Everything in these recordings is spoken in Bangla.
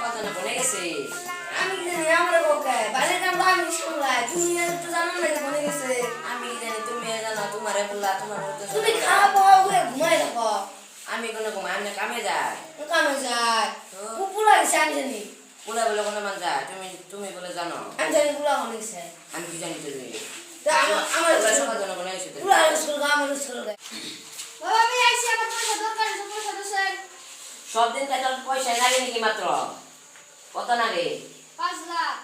কথা না বলে গেছে আমি কি জানি আমরা কোকে বাইরে কাম আমি শুনলাই তুমি তো জানো না যে বনে গেছে আমি কি জানি তুমি জানো তোমারে বললা তোমার তুমি খাওয়া পাওয়া করে ঘুমাই থাকো আমি কোনো ঘুমাই আমি কামে যাই কামে যায় পুরা গেছে আমি জানি পুলা বলে কোনো মান যায় তুমি বলে জানো আমি জানি পুরা বনে গেছে আমি কি জানি তুমি আমার কথা না বলে গেছে পুরা স্কুল আমার স্কুল বাবা আমি আইছি আমার পয়সা দরকার আছে পয়সা দোসেন সব দিন কাজ পয়সা লাগে নাকি মাত্র কত লাগে 5 লাখ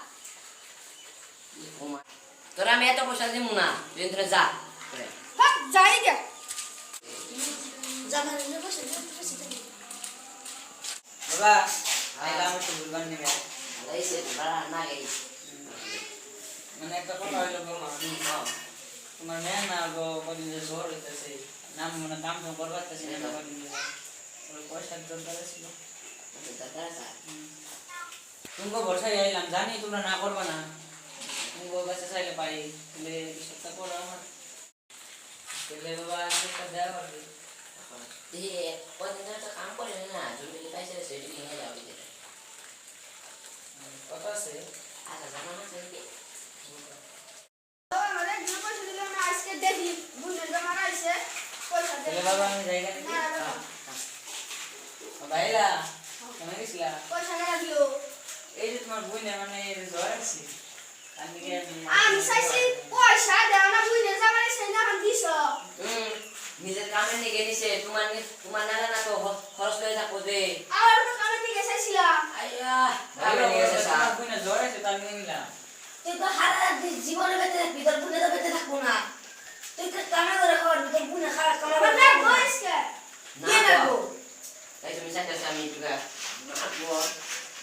তোরা আমি এত পয়সা দিব না তুই তোরা যা হ্যাঁ যাই গে জামাই নিয়ে বসে বাবা আইলাম একটু বুলবান নিবে আইছে বাড়া না গই মানে একটা কথা হইলো বাবা তোমার মেয়ে না গো কদিন যে জ্বর হইতেছে নাম মানে কাম তো করবার আছে না কদিন যে ওই পয়সার দরকার ছিল তুমি ভরসায় আইলাম জানি তোমরা না করবা না তুমি কাছে চাইলে পারি তাহলে সপ্তাহ পর আমার তাহলে বাবা একটা দেওয়া পারবে কদিন তো কাম করে না তুমি পয়সা সেটি নিয়ে যাবে কত আছে আচ্ছা জানা না কি বাবা মানে যে পয়সা দিলে আমি আজকে দেখি বুঝলে জমা রাইছে পয়সা দে তাহলে বাবা আমি জায়গা নিতে বাইলা কেমন গেছিলা পয়সা না দিও এই যে তোমার বই না মানে জ্বর আছে আমি আমি চাইছি পয়সা দাও না বুঝলে জমা রাইছে না আমি দিছো নিজের কামে নিয়ে গেছে তোমার নালা না তো খরচ হয়ে থাকো যে আর তো কামে দিকে চাইছিলাম আইয়া কামে নিয়ে গেছে তোমার বই না জ্বর আছে তার নিয়ে নিলাম তুই তো হারা জীবনে বেঁচে থাকবি তোর বুনে তো বেঁচে থাকবো না তুই তো কামে করে খাওয়ার তোর বুনে খারাপ কামে করে না বয়সকে কে না গো তাই তুমি চাইতেছ আমি টুকা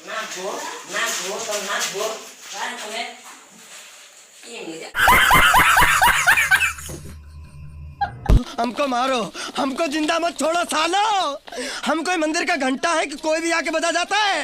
নাচবো তো নাচবো কারণ তুমি এমনি हमको मारो हमको जिंदा मत छोड़ो सालो हम कोई मंदिर का घंटा है कि कोई भी आके बजा जाता है।